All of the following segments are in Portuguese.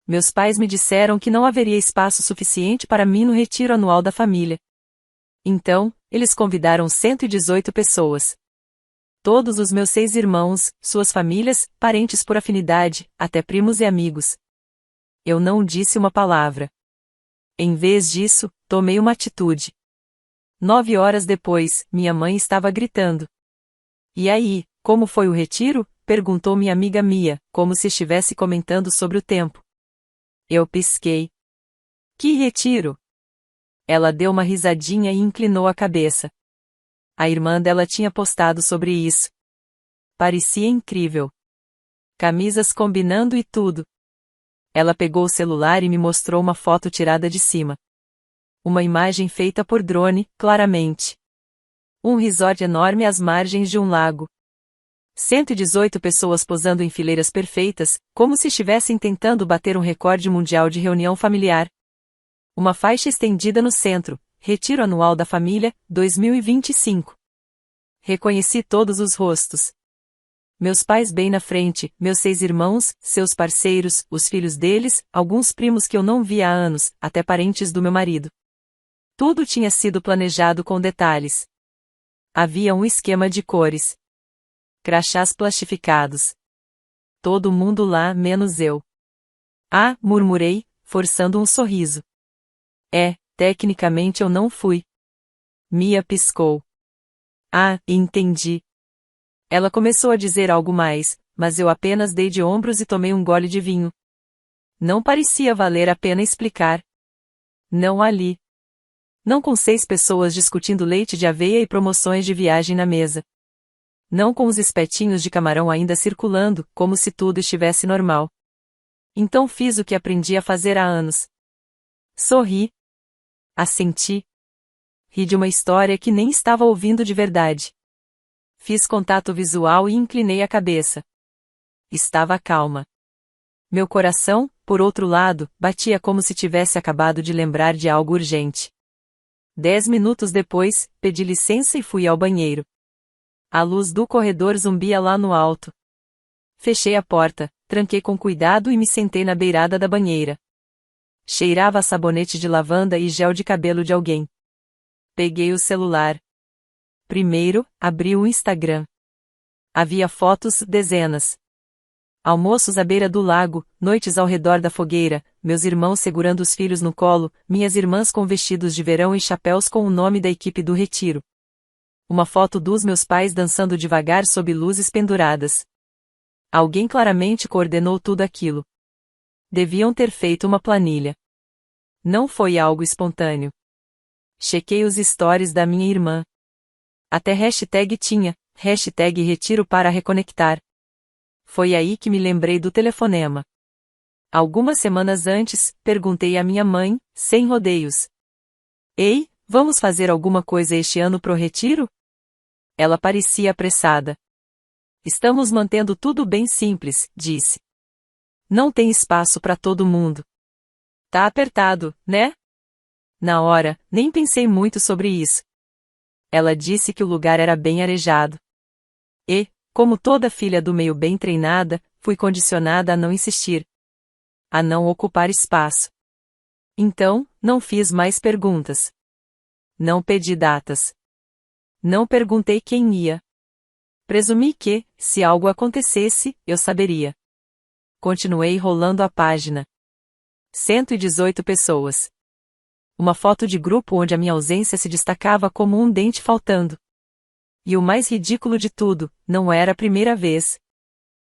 Meus pais me disseram que não haveria espaço suficiente para mim no retiro anual da família. Então, eles convidaram 118 pessoas. Todos os meus 6 irmãos, suas famílias, parentes por afinidade, até primos e amigos. Eu não disse uma palavra. Em vez disso, tomei uma atitude. 9 horas depois, minha mãe estava gritando. E aí, como foi o retiro? Perguntou minha amiga Mia, como se estivesse comentando sobre o tempo. Eu pisquei. Que retiro? Ela deu uma risadinha e inclinou a cabeça. A irmã dela tinha postado sobre isso. Parecia incrível. Camisas combinando e tudo. Ela pegou o celular e me mostrou uma foto tirada de cima. Uma imagem feita por drone, claramente. Um resort enorme às margens de um lago. 118 pessoas posando em fileiras perfeitas, como se estivessem tentando bater um recorde mundial de reunião familiar. Uma faixa estendida no centro, Retiro Anual da Família, 2025. Reconheci todos os rostos. Meus pais bem na frente, meus 6 irmãos, seus parceiros, os filhos deles, alguns primos que eu não via há anos, até parentes do meu marido. Tudo tinha sido planejado com detalhes. Havia um esquema de cores. Crachás plastificados. Todo mundo lá menos eu. Ah, murmurei, forçando um sorriso. Tecnicamente eu não fui. Mia piscou. Ah, entendi. Ela começou a dizer algo mais, mas eu apenas dei de ombros e tomei um gole de vinho. Não parecia valer a pena explicar. Não ali. Não com 6 pessoas discutindo leite de aveia e promoções de viagem na mesa. Não com os espetinhos de camarão ainda circulando, como se tudo estivesse normal. Então fiz o que aprendi a fazer há anos. Sorri. Assenti. Ri de uma história que nem estava ouvindo de verdade. Fiz contato visual e inclinei a cabeça. Estava calma. Meu coração, por outro lado, batia como se tivesse acabado de lembrar de algo urgente. 10 minutos depois, pedi licença e fui ao banheiro. A luz do corredor zumbia lá no alto. Fechei a porta, tranquei com cuidado e me sentei na beirada da banheira. Cheirava a sabonete de lavanda e gel de cabelo de alguém. Peguei o celular. Primeiro, abri o Instagram. Havia fotos, dezenas. Almoços à beira do lago, noites ao redor da fogueira, meus irmãos segurando os filhos no colo, minhas irmãs com vestidos de verão e chapéus com o nome da equipe do retiro. Uma foto dos meus pais dançando devagar sob luzes penduradas. Alguém claramente coordenou tudo aquilo. Deviam ter feito uma planilha. Não foi algo espontâneo. Chequei os stories da minha irmã. Até hashtag tinha, hashtag retiro para reconectar. Foi aí que me lembrei do telefonema. Algumas semanas antes, perguntei à minha mãe, sem rodeios. Ei, vamos fazer alguma coisa este ano pro retiro? Ela parecia apressada. Estamos mantendo tudo bem simples, disse. Não tem espaço para todo mundo. Tá apertado, né? Na hora, nem pensei muito sobre isso. Ela disse que o lugar era bem arejado. E, como toda filha do meio bem treinada, fui condicionada a não insistir. A não ocupar espaço. Então, não fiz mais perguntas. Não pedi datas. Não perguntei quem ia. Presumi que, se algo acontecesse, eu saberia. Continuei rolando a página. 118 pessoas. Uma foto de grupo onde a minha ausência se destacava como um dente faltando. E o mais ridículo de tudo, não era a primeira vez.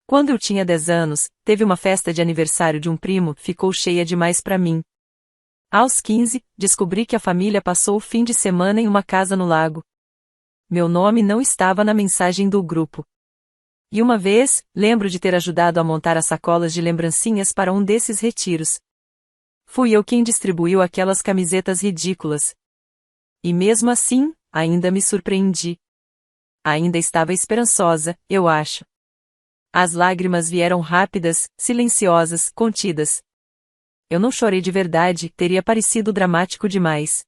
Quando eu tinha 10 anos, teve uma festa de aniversário de um primo, ficou cheia demais para mim. Aos 15, descobri que a família passou o fim de semana em uma casa no lago. Meu nome não estava na mensagem do grupo. E uma vez, lembro de ter ajudado a montar as sacolas de lembrancinhas para um desses retiros. Fui eu quem distribuiu aquelas camisetas ridículas. E mesmo assim, ainda me surpreendi. Ainda estava esperançosa, eu acho. As lágrimas vieram rápidas, silenciosas, contidas. Eu não chorei de verdade, teria parecido dramático demais.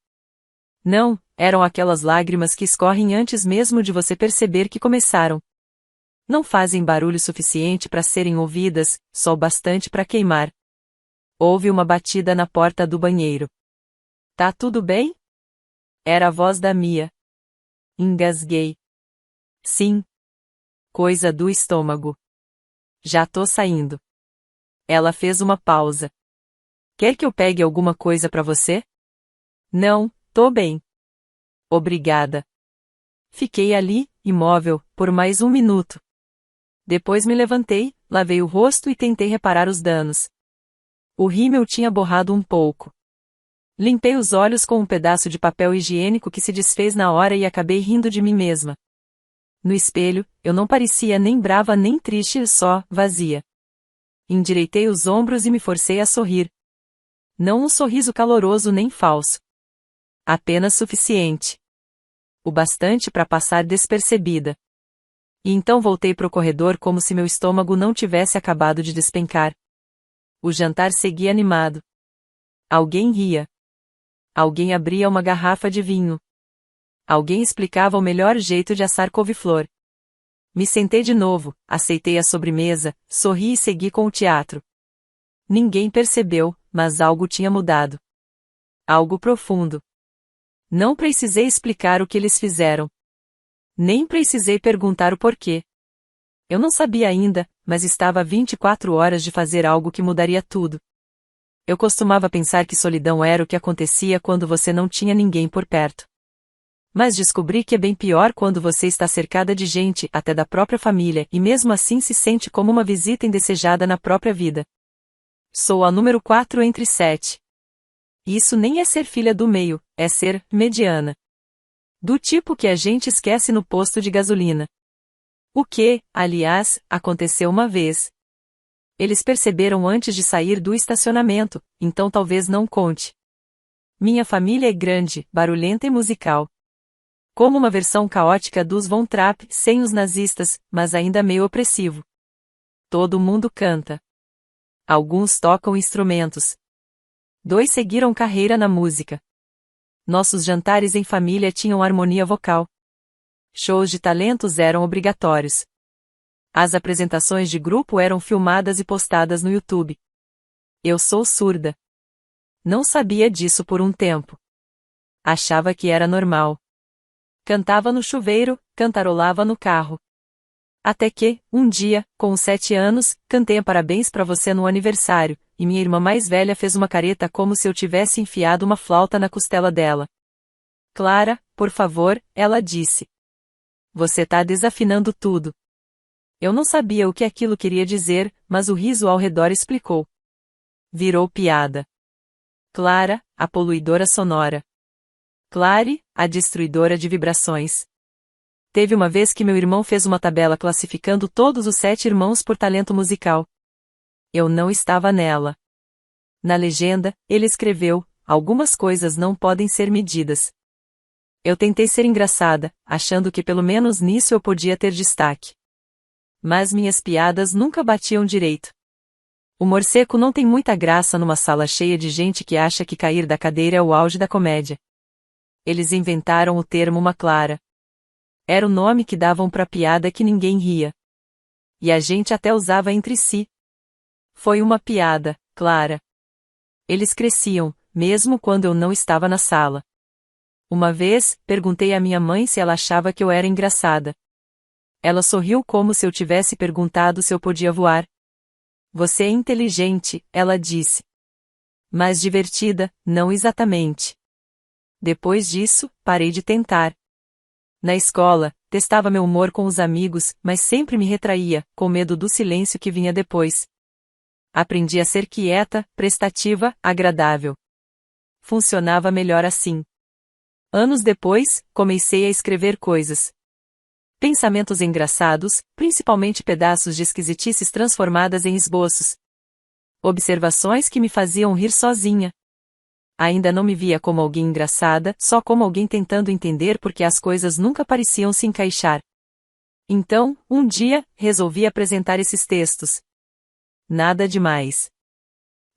Não, eram aquelas lágrimas que escorrem antes mesmo de você perceber que começaram. Não fazem barulho suficiente para serem ouvidas, só o bastante para queimar. Houve uma batida na porta do banheiro. Tá tudo bem? Era a voz da Mia. Engasguei. Sim. Coisa do estômago. Já tô saindo. Ela fez uma pausa. Quer que eu pegue alguma coisa pra você? Não, tô bem. Obrigada. Fiquei ali, imóvel, por mais 1 minuto. Depois me levantei, lavei o rosto e tentei reparar os danos. O rímel tinha borrado um pouco. Limpei os olhos com um pedaço de papel higiênico que se desfez na hora e acabei rindo de mim mesma. No espelho, eu não parecia nem brava nem triste, só vazia. Endireitei os ombros e me forcei a sorrir. Não um sorriso caloroso nem falso. Apenas suficiente. O bastante para passar despercebida. E então voltei para o corredor como se meu estômago não tivesse acabado de despencar. O jantar seguia animado. Alguém ria. Alguém abria uma garrafa de vinho. Alguém explicava o melhor jeito de assar couve-flor. Me sentei de novo, aceitei a sobremesa, sorri e segui com o teatro. Ninguém percebeu, mas algo tinha mudado. Algo profundo. Não precisei explicar o que eles fizeram. Nem precisei perguntar o porquê. Eu não sabia ainda, mas estava a 24 horas de fazer algo que mudaria tudo. Eu costumava pensar que solidão era o que acontecia quando você não tinha ninguém por perto. Mas descobri que é bem pior quando você está cercada de gente, até da própria família, e mesmo assim se sente como uma visita indesejada na própria vida. Sou a número 4 entre 7. Isso nem é ser filha do meio, é ser mediana. Do tipo que a gente esquece no posto de gasolina. O que, aliás, aconteceu uma vez. Eles perceberam antes de sair do estacionamento, então talvez não conte. Minha família é grande, barulhenta e musical. Como uma versão caótica dos Von Trapp, sem os nazistas, mas ainda meio opressivo. Todo mundo canta. Alguns tocam instrumentos. 2 seguiram carreira na música. Nossos jantares em família tinham harmonia vocal. Shows de talentos eram obrigatórios. As apresentações de grupo eram filmadas e postadas no YouTube. Eu sou surda. Não sabia disso por um tempo. Achava que era normal. Cantava no chuveiro, cantarolava no carro. Até que, um dia, com os 7 anos, cantei parabéns pra você no aniversário, e minha irmã mais velha fez uma careta como se eu tivesse enfiado uma flauta na costela dela. Clara, por favor, ela disse. Você tá desafinando tudo. Eu não sabia o que aquilo queria dizer, mas o riso ao redor explicou. Virou piada. Clara, a poluidora sonora. Clare, a destruidora de vibrações. Teve uma vez que meu irmão fez uma tabela classificando todos os 7 irmãos por talento musical. Eu não estava nela. Na legenda, ele escreveu: algumas coisas não podem ser medidas. Eu tentei ser engraçada, achando que pelo menos nisso eu podia ter destaque. Mas minhas piadas nunca batiam direito. Humor seco não tem muita graça numa sala cheia de gente que acha que cair da cadeira é o auge da comédia. Eles inventaram o termo uma Clara. Era o nome que davam pra piada que ninguém ria. E a gente até usava entre si. Foi uma piada, Clara. Eles cresciam, mesmo quando eu não estava na sala. Uma vez, perguntei à minha mãe se ela achava que eu era engraçada. Ela sorriu como se eu tivesse perguntado se eu podia voar. Você é inteligente, ela disse. Mas divertida, não exatamente. Depois disso, parei de tentar. Na escola, testava meu humor com os amigos, mas sempre me retraía, com medo do silêncio que vinha depois. Aprendi a ser quieta, prestativa, agradável. Funcionava melhor assim. Anos depois, comecei a escrever coisas. Pensamentos engraçados, principalmente pedaços de esquisitices transformadas em esboços. Observações que me faziam rir sozinha. Ainda não me via como alguém engraçada, só como alguém tentando entender porque as coisas nunca pareciam se encaixar. Então, um dia, resolvi apresentar esses textos. Nada demais.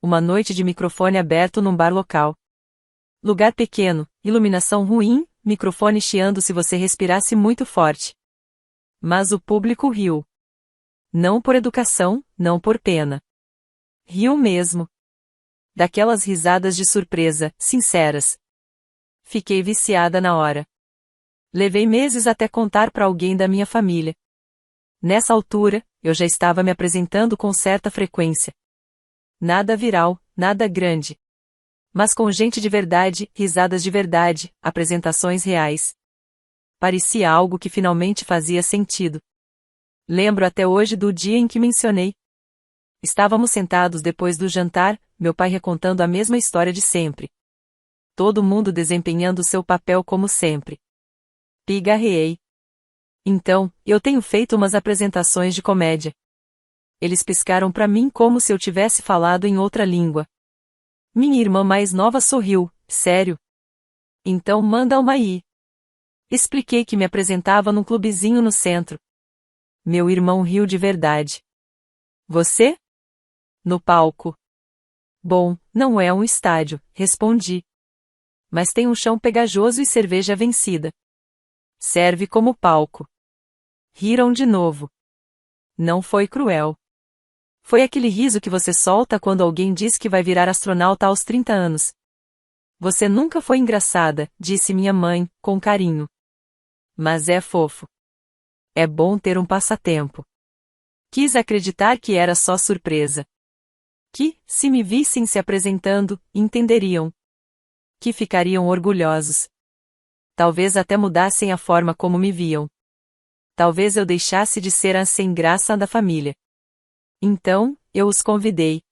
Uma noite de microfone aberto num bar local. Lugar pequeno, iluminação ruim, microfone chiando se você respirasse muito forte. Mas o público riu. Não por educação, não por pena. Riu mesmo. Daquelas risadas de surpresa, sinceras. Fiquei viciada na hora. Levei meses até contar para alguém da minha família. Nessa altura, eu já estava me apresentando com certa frequência. Nada viral, nada grande. Mas com gente de verdade, risadas de verdade, apresentações reais. Parecia algo que finalmente fazia sentido. Lembro até hoje do dia em que mencionei. Estávamos sentados depois do jantar, meu pai recontando a mesma história de sempre. Todo mundo desempenhando seu papel como sempre. Pigarreei. Então, eu tenho feito umas apresentações de comédia. Eles piscaram para mim como se eu tivesse falado em outra língua. Minha irmã mais nova sorriu, sério? Então manda uma aí. Expliquei que me apresentava num clubezinho no centro. Meu irmão riu de verdade. Você? No palco. Bom, não é um estádio, respondi. Mas tem um chão pegajoso e cerveja vencida. Serve como palco. Riram de novo. Não foi cruel. Foi aquele riso que você solta quando alguém diz que vai virar astronauta aos 30 anos. Você nunca foi engraçada, disse minha mãe, com carinho. Mas é fofo. É bom ter um passatempo. Quis acreditar que era só surpresa. Que, se me vissem se apresentando, entenderiam. Que ficariam orgulhosos. Talvez até mudassem a forma como me viam. Talvez eu deixasse de ser a sem graça da família. Então, eu os convidei.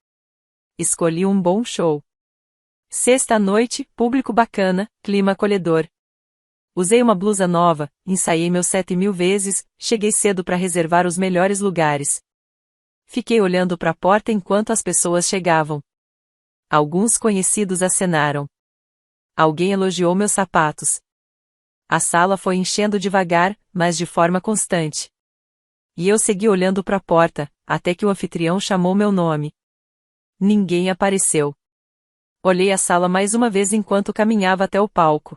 Escolhi um bom show. Sexta-noite, público bacana, clima acolhedor. Usei uma blusa nova, ensaiei meus 7.000 vezes, cheguei cedo para reservar os melhores lugares. Fiquei olhando para a porta enquanto as pessoas chegavam. Alguns conhecidos acenaram. Alguém elogiou meus sapatos. A sala foi enchendo devagar, mas de forma constante. E eu segui olhando para a porta, até que o anfitrião chamou meu nome. Ninguém apareceu. Olhei a sala mais uma vez enquanto caminhava até o palco.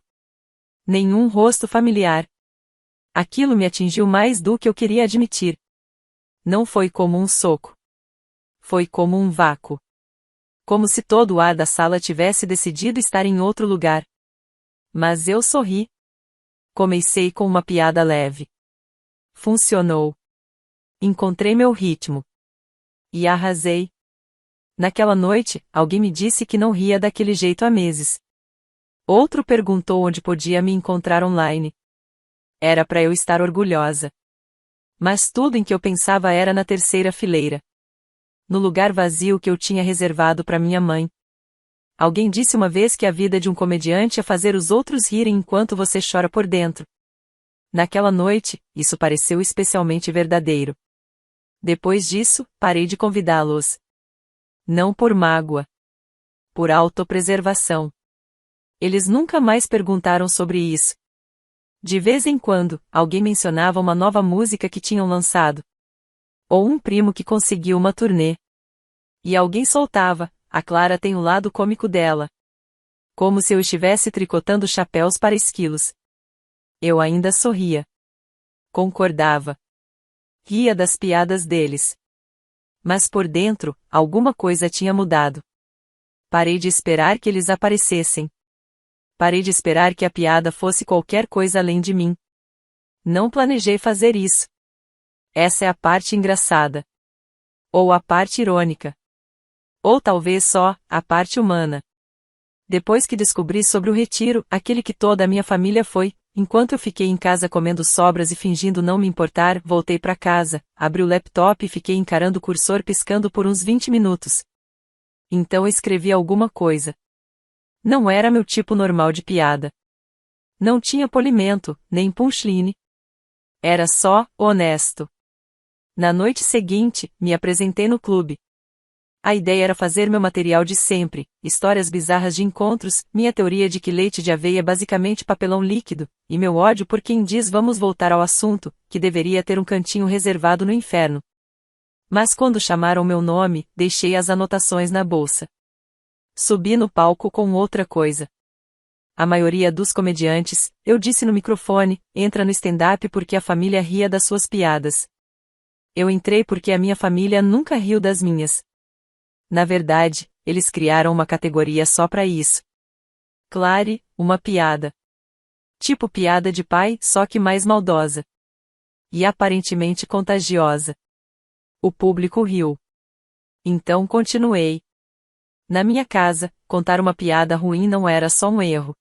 Nenhum rosto familiar. Aquilo me atingiu mais do que eu queria admitir. Não foi como um soco. Foi como um vácuo. Como se todo o ar da sala tivesse decidido estar em outro lugar. Mas eu sorri. Comecei com uma piada leve. Funcionou. Encontrei meu ritmo. E arrasei. Naquela noite, alguém me disse que não ria daquele jeito há meses. Outro perguntou onde podia me encontrar online. Era para eu estar orgulhosa. Mas tudo em que eu pensava era na terceira fileira. No lugar vazio que eu tinha reservado para minha mãe. Alguém disse uma vez que a vida de um comediante é fazer os outros rirem enquanto você chora por dentro. Naquela noite, isso pareceu especialmente verdadeiro. Depois disso, parei de convidá-los. Não por mágoa. Por autopreservação. Eles nunca mais perguntaram sobre isso. De vez em quando, alguém mencionava uma nova música que tinham lançado. Ou um primo que conseguiu uma turnê. E alguém soltava, a Clara tem o lado cômico dela. Como se eu estivesse tricotando chapéus para esquilos. Eu ainda sorria. Concordava. Ria das piadas deles. Mas por dentro, alguma coisa tinha mudado. Parei de esperar que eles aparecessem. Parei de esperar que a piada fosse qualquer coisa além de mim. Não planejei fazer isso. Essa é a parte engraçada. Ou a parte irônica. Ou talvez só, a parte humana. Depois que descobri sobre o retiro, aquele que toda a minha família foi, enquanto eu fiquei em casa comendo sobras e fingindo não me importar, voltei para casa, abri o laptop e fiquei encarando o cursor piscando por uns 20 minutos. Então escrevi alguma coisa. Não era meu tipo normal de piada. Não tinha polimento, nem punchline. Era só, honesto. Na noite seguinte, me apresentei no clube. A ideia era fazer meu material de sempre, histórias bizarras de encontros, minha teoria de que leite de aveia é basicamente papelão líquido, e meu ódio por quem diz vamos voltar ao assunto, que deveria ter um cantinho reservado no inferno. Mas quando chamaram meu nome, deixei as anotações na bolsa. Subi no palco com outra coisa. A maioria dos comediantes, eu disse no microfone, entra no stand-up porque a família ria das suas piadas. Eu entrei porque a minha família nunca riu das minhas. Na verdade, eles criaram uma categoria só pra isso. Clare, uma piada. Tipo piada de pai, só que mais maldosa. E aparentemente contagiosa. O público riu. Então continuei. Na minha casa, contar uma piada ruim não era só um erro.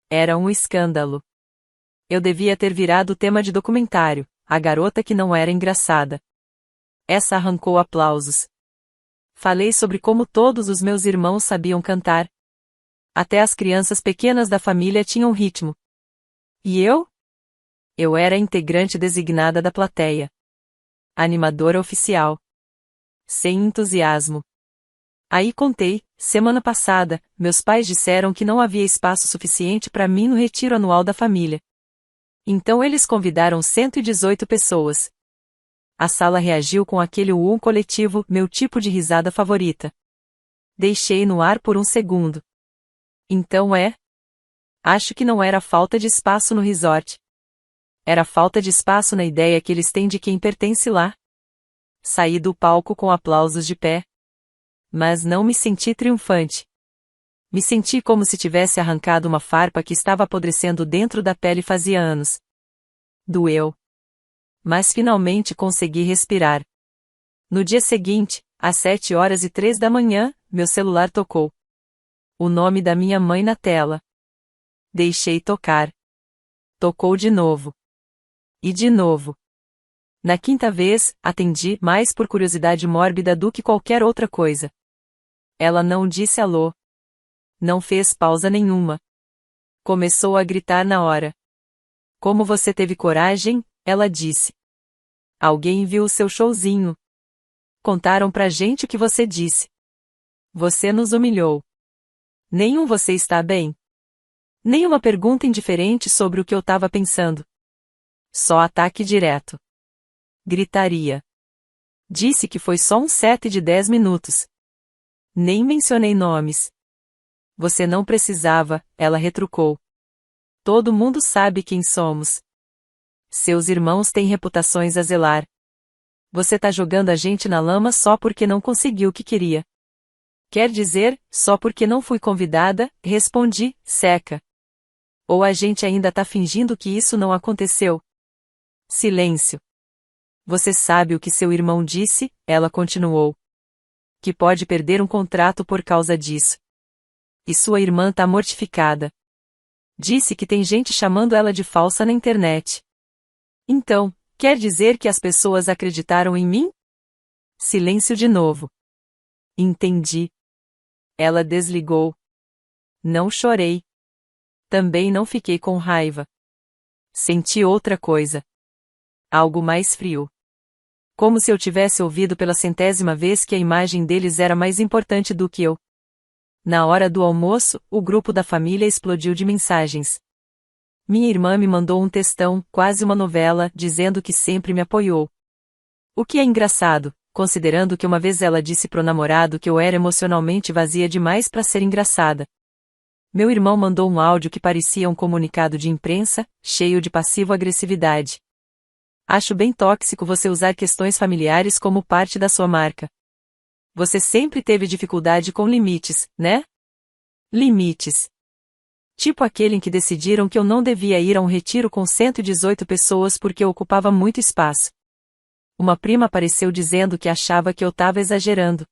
Era um escândalo. Eu devia ter virado tema de documentário, a garota que não era engraçada. Essa arrancou aplausos. Falei sobre como todos os meus irmãos sabiam cantar. Até as crianças pequenas da família tinham ritmo. E eu? Eu era integrante designada da plateia. Animadora oficial. Sem entusiasmo. Aí contei, semana passada, meus pais disseram que não havia espaço suficiente para mim no retiro anual da família. Então eles convidaram 118 pessoas. A sala reagiu com aquele coletivo, meu tipo de risada favorita. Deixei no ar por um segundo. Então acho que não era falta de espaço no resort. Era falta de espaço na ideia que eles têm de quem pertence lá. Saí do palco com aplausos de pé. Mas não me senti triunfante. Me senti como se tivesse arrancado uma farpa que estava apodrecendo dentro da pele fazia anos. Doeu. Mas finalmente consegui respirar. No dia seguinte, às 7h03 da manhã, meu celular tocou. O nome da minha mãe na tela. Deixei tocar. Tocou de novo. E de novo. Na quinta vez, atendi, mais por curiosidade mórbida do que qualquer outra coisa. Ela não disse alô. Não fez pausa nenhuma. Começou a gritar na hora. Como você teve coragem? Ela disse. Alguém viu o seu showzinho. Contaram pra gente o que você disse. Você nos humilhou. Nenhum você está bem? Nenhuma pergunta indiferente sobre o que eu tava pensando. Só ataque direto. Gritaria. Disse que foi só um set de 10 minutos. Nem mencionei nomes. Você não precisava, ela retrucou. Todo mundo sabe quem somos. Seus irmãos têm reputações a zelar. Você tá jogando a gente na lama só porque não conseguiu o que queria. Quer dizer, só porque não fui convidada, respondi, seca. Ou a gente ainda tá fingindo que isso não aconteceu? Silêncio. Você sabe o que seu irmão disse? Ela continuou. Que pode perder um contrato por causa disso. E sua irmã tá mortificada. Disse que tem gente chamando ela de falsa na internet. Então, quer dizer que as pessoas acreditaram em mim? Silêncio de novo. Entendi. Ela desligou. Não chorei. Também não fiquei com raiva. Senti outra coisa. Algo mais frio. Como se eu tivesse ouvido pela 100ª vez que a imagem deles era mais importante do que eu. Na hora do almoço, o grupo da família explodiu de mensagens. Minha irmã me mandou um textão, quase uma novela, dizendo que sempre me apoiou. O que é engraçado, considerando que uma vez ela disse pro namorado que eu era emocionalmente vazia demais para ser engraçada. Meu irmão mandou um áudio que parecia um comunicado de imprensa, cheio de passivo-agressividade. Acho bem tóxico você usar questões familiares como parte da sua marca. Você sempre teve dificuldade com limites, né? Limites. Tipo aquele em que decidiram que eu não devia ir a um retiro com 118 pessoas porque eu ocupava muito espaço. Uma prima apareceu dizendo que achava que eu tava exagerando.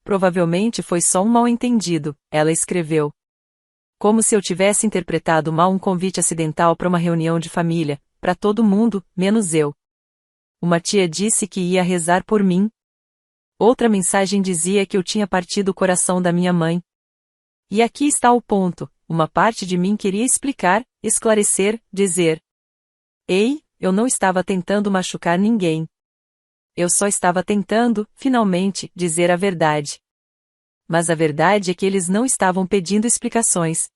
Provavelmente foi só um mal-entendido, ela escreveu. Como se eu tivesse interpretado mal um convite acidental para uma reunião de família, para todo mundo, menos eu. Uma tia disse que ia rezar por mim. Outra mensagem dizia que eu tinha partido o coração da minha mãe. E aqui está o ponto, uma parte de mim queria explicar, esclarecer, dizer. Ei, eu não estava tentando machucar ninguém. Eu só estava tentando, finalmente, dizer a verdade. Mas a verdade é que eles não estavam pedindo explicações.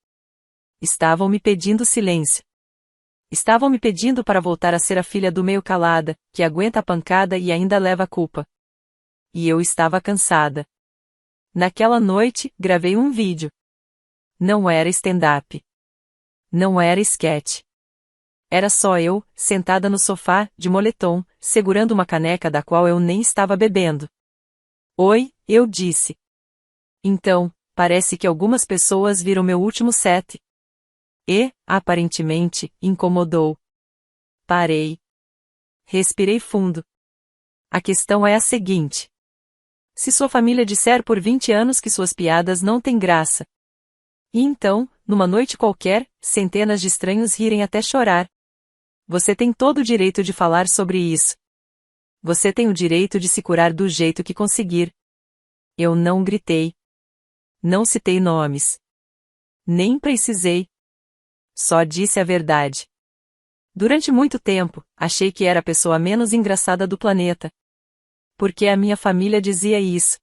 Estavam me pedindo silêncio. Estavam me pedindo para voltar a ser a filha do meio calada, que aguenta a pancada e ainda leva a culpa. E eu estava cansada. Naquela noite, gravei um vídeo. Não era stand-up. Não era sketch. Era só eu, sentada no sofá, de moletom, segurando uma caneca da qual eu nem estava bebendo. Oi, eu disse. Então, parece que algumas pessoas viram meu último set. E, aparentemente, incomodou. Parei. Respirei fundo. A questão é a seguinte. Se sua família disser por 20 anos que suas piadas não têm graça. E então, numa noite qualquer, centenas de estranhos rirem até chorar. Você tem todo o direito de falar sobre isso. Você tem o direito de se curar do jeito que conseguir. Eu não gritei. Não citei nomes. Nem precisei. Só disse a verdade. Durante muito tempo, achei que era a pessoa menos engraçada do planeta. Porque a minha família dizia isso.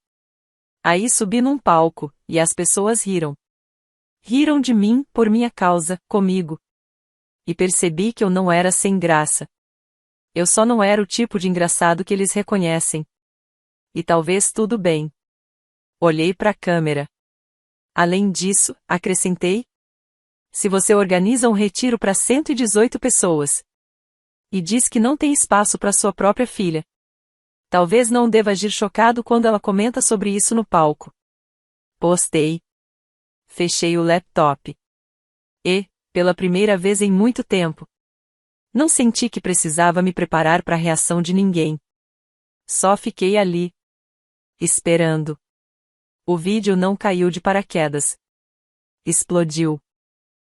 Aí subi num palco, e as pessoas riram. Riram de mim, por minha causa, comigo. E percebi que eu não era sem graça. Eu só não era o tipo de engraçado que eles reconhecem. E talvez tudo bem. Olhei para a câmera. Além disso, acrescentei: se você organiza um retiro para 118 pessoas e diz que não tem espaço para sua própria filha, talvez não deva agir chocado quando ela comenta sobre isso no palco. Postei. Fechei o laptop. E, pela primeira vez em muito tempo, não senti que precisava me preparar para a reação de ninguém. Só fiquei ali, esperando. O vídeo não caiu de paraquedas. Explodiu.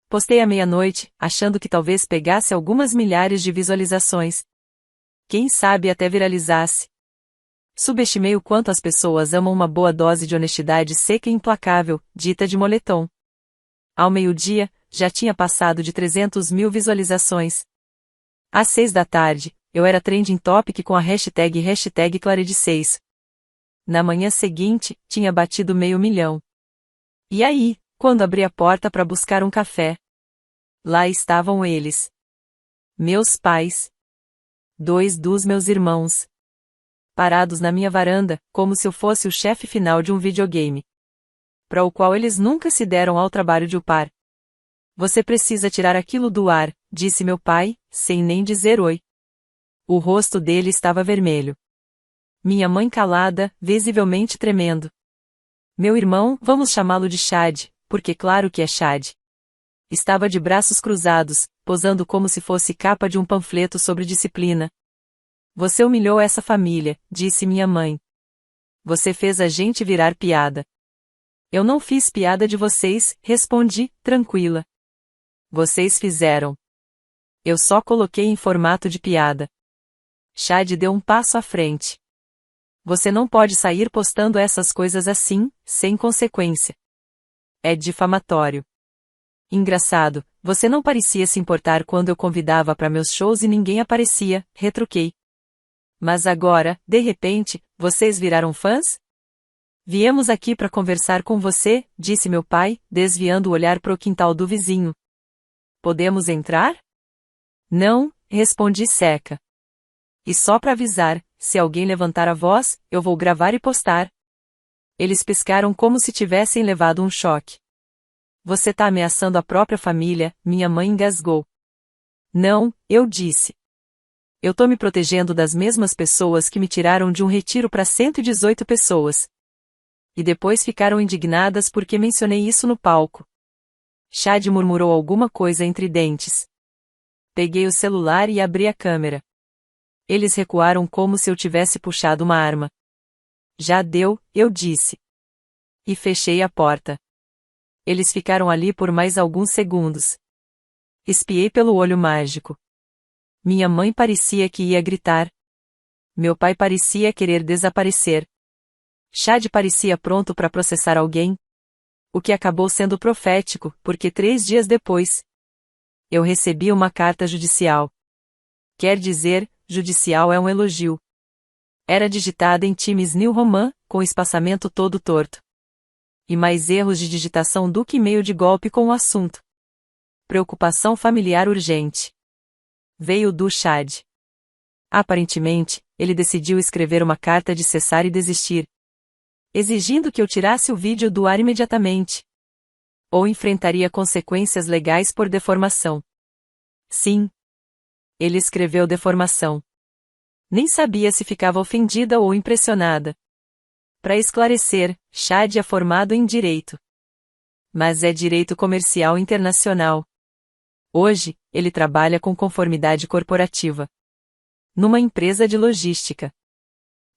Postei à meia-noite, achando que talvez pegasse algumas milhares de visualizações. Quem sabe até viralizasse. Subestimei o quanto as pessoas amam uma boa dose de honestidade seca e implacável, dita de moletom. Ao meio-dia, já tinha passado de 300 mil visualizações. Às 6 da tarde, eu era trending topic com a hashtag #Clarede6. Na manhã seguinte, tinha batido 500.000. E aí, quando abri a porta para buscar um café, lá estavam eles. Meus pais. 2 dos meus irmãos. Parados na minha varanda, como se eu fosse o chefe final de um videogame. Para o qual eles nunca se deram ao trabalho de upar. Você precisa tirar aquilo do ar, disse meu pai, sem nem dizer oi. O rosto dele estava vermelho. Minha mãe calada, visivelmente tremendo. Meu irmão, vamos chamá-lo de Chad, porque claro que é Chad. Estava de braços cruzados, posando como se fosse capa de um panfleto sobre disciplina. Você humilhou essa família, disse minha mãe. Você fez a gente virar piada. Eu não fiz piada de vocês, respondi, tranquila. Vocês fizeram. Eu só coloquei em formato de piada. Chad deu um passo à frente. Você não pode sair postando essas coisas assim, sem consequência. É difamatório. Engraçado, você não parecia se importar quando eu convidava para meus shows e ninguém aparecia, retruquei. Mas agora, de repente, vocês viraram fãs? Viemos aqui para conversar com você, disse meu pai, desviando o olhar para o quintal do vizinho. Podemos entrar? Não, respondi seca. E só para avisar, se alguém levantar a voz, eu vou gravar e postar. Eles piscaram como se tivessem levado um choque. Você tá ameaçando a própria família, minha mãe engasgou. Não, eu disse. Eu tô me protegendo das mesmas pessoas que me tiraram de um retiro para 118 pessoas. E depois ficaram indignadas porque mencionei isso no palco. Chad murmurou alguma coisa entre dentes. Peguei o celular e abri a câmera. Eles recuaram como se eu tivesse puxado uma arma. Já deu, eu disse. E fechei a porta. Eles ficaram ali por mais alguns segundos. Espiei pelo olho mágico. Minha mãe parecia que ia gritar. Meu pai parecia querer desaparecer. Chad parecia pronto para processar alguém. O que acabou sendo profético, porque 3 dias depois, eu recebi uma carta judicial. Quer dizer, judicial é um elogio. Era digitada em Times New Roman, com espaçamento todo torto. E mais erros de digitação do que e-mail de golpe com o assunto. Preocupação familiar urgente. Veio do Chad. Aparentemente, ele decidiu escrever uma carta de cessar e desistir, exigindo que eu tirasse o vídeo do ar imediatamente. Ou enfrentaria consequências legais por deformação. Sim. Ele escreveu deformação. Nem sabia se ficava ofendida ou impressionada. Para esclarecer, Chad é formado em Direito. Mas é Direito Comercial Internacional. Hoje, ele trabalha com conformidade corporativa. Numa empresa de logística.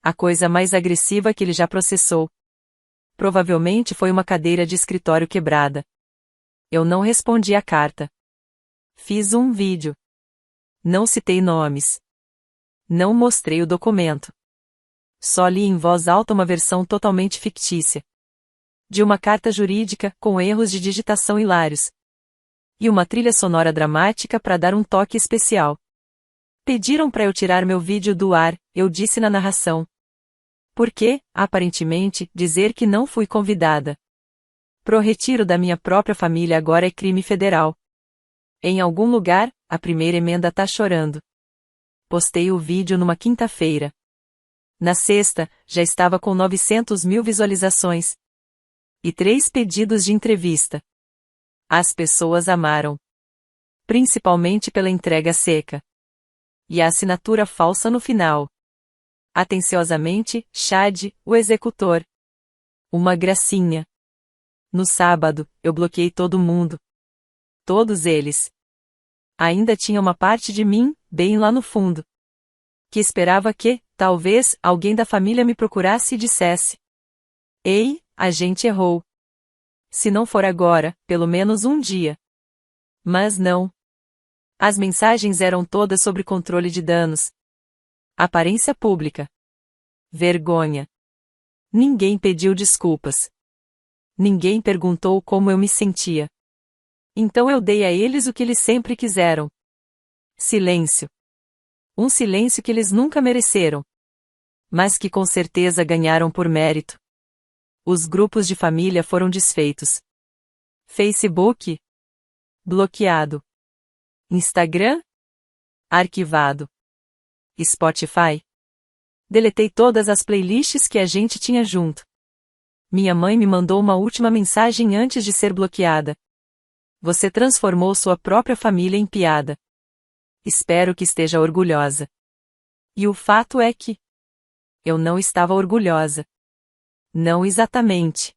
A coisa mais agressiva que ele já processou. Provavelmente foi uma cadeira de escritório quebrada. Eu não respondi a carta. Fiz um vídeo. Não citei nomes. Não mostrei o documento. Só li em voz alta uma versão totalmente fictícia. De uma carta jurídica, com erros de digitação hilários. E uma trilha sonora dramática para dar um toque especial. Pediram para eu tirar meu vídeo do ar, eu disse na narração. Porque, aparentemente, dizer que não fui convidada. Pro retiro da minha própria família agora é crime federal. Em algum lugar, a primeira emenda tá chorando. Postei o vídeo numa quinta-feira. Na sexta, já estava com 900 mil visualizações. E 3 pedidos de entrevista. As pessoas amaram. Principalmente pela entrega seca. E a assinatura falsa no final. Atenciosamente, Chad, o executor. Uma gracinha. No sábado, eu bloqueei todo mundo. Todos eles. Ainda tinha uma parte de mim, bem lá no fundo. Que esperava que, talvez, alguém da família me procurasse e dissesse: Ei, a gente errou. Se não for agora, pelo menos um dia. Mas não. As mensagens eram todas sobre controle de danos. Aparência pública. Vergonha. Ninguém pediu desculpas. Ninguém perguntou como eu me sentia. Então eu dei a eles o que eles sempre quiseram. Silêncio. Um silêncio que eles nunca mereceram. Mas que com certeza ganharam por mérito. Os grupos de família foram desfeitos. Facebook? Bloqueado. Instagram? Arquivado. Spotify? Deletei todas as playlists que a gente tinha junto. Minha mãe me mandou uma última mensagem antes de ser bloqueada. Você transformou sua própria família em piada. Espero que esteja orgulhosa. E o fato é que eu não estava orgulhosa. Não exatamente.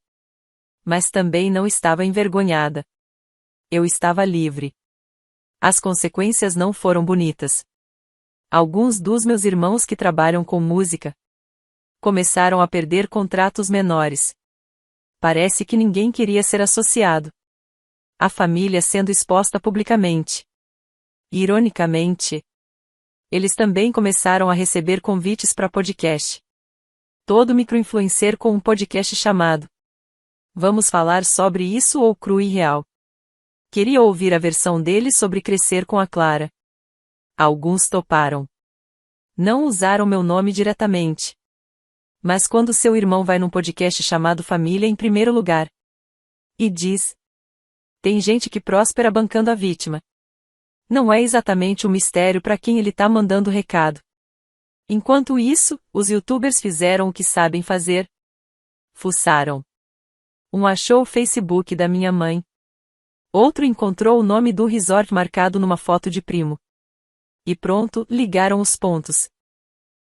Mas também não estava envergonhada. Eu estava livre. As consequências não foram bonitas. Alguns dos meus irmãos que trabalham com música começaram a perder contratos menores. Parece que ninguém queria ser associado. A família sendo exposta publicamente. Ironicamente, eles também começaram a receber convites para podcast. Todo microinfluencer com um podcast chamado Vamos Falar Sobre Isso ou Cru e Real. Queria ouvir a versão deles sobre crescer com a Clara. Alguns toparam. Não usaram meu nome diretamente. Mas quando seu irmão vai num podcast chamado Família em Primeiro Lugar e diz: tem gente que próspera bancando a vítima. Não é exatamente um mistério para quem ele tá mandando recado. Enquanto isso, os youtubers fizeram o que sabem fazer. Fuçaram. Um achou o Facebook da minha mãe. Outro encontrou o nome do resort marcado numa foto de primo. E pronto, ligaram os pontos.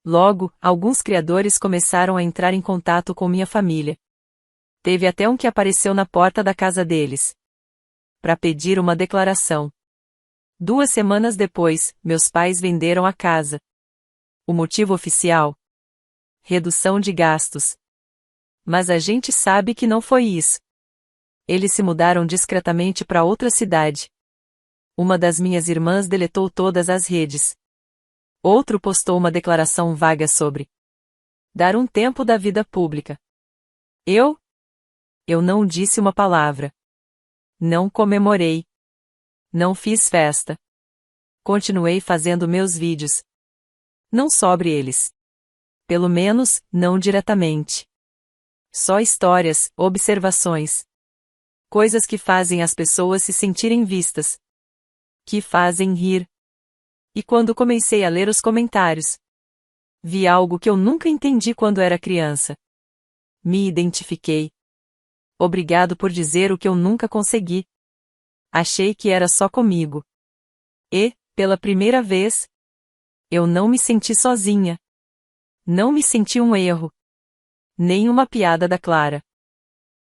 Logo, alguns criadores começaram a entrar em contato com minha família. Teve até um que apareceu na porta da casa deles. Para pedir uma declaração. 2 semanas depois, meus pais venderam a casa. O motivo oficial? Redução de gastos. Mas a gente sabe que não foi isso. Eles se mudaram discretamente para outra cidade. Uma das minhas irmãs deletou todas as redes. Outro postou uma declaração vaga sobre dar um tempo da vida pública. Eu não disse uma palavra. Não comemorei. Não fiz festa. Continuei fazendo meus vídeos. Não sobre eles. Pelo menos, não diretamente. Só histórias, observações. Coisas que fazem as pessoas se sentirem vistas. Que fazem rir. E quando comecei a ler os comentários, vi algo que eu nunca entendi quando era criança. Me identifiquei. Obrigado por dizer o que eu nunca consegui. Achei que era só comigo. E, pela primeira vez, eu não me senti sozinha. Não me senti um erro. Nenhuma piada da Clara.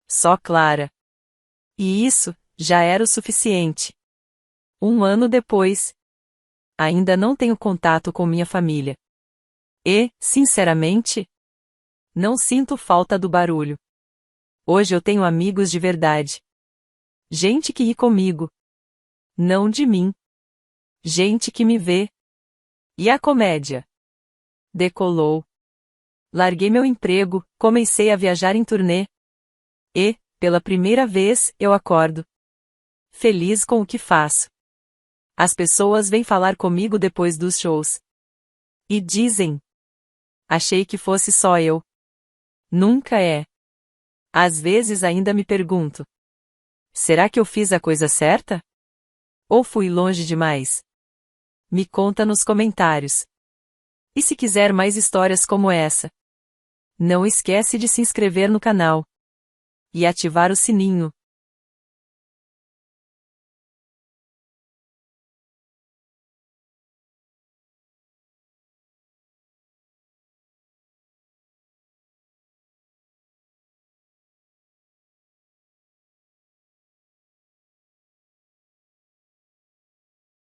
Só Clara. E isso, já era o suficiente. 1 ano depois. Ainda não tenho contato com minha família. E, sinceramente, não sinto falta do barulho. Hoje eu tenho amigos de verdade. Gente que ri comigo. Não de mim. Gente que me vê. E a comédia? Decolou. Larguei meu emprego, comecei a viajar em turnê. E, pela primeira vez, eu acordo feliz com o que faço. As pessoas vêm falar comigo depois dos shows. E dizem: achei que fosse só eu. Nunca é. Às vezes ainda me pergunto: será que eu fiz a coisa certa? Ou fui longe demais? Me conta nos comentários. E se quiser mais histórias como essa, não esquece de se inscrever no canal e ativar o sininho.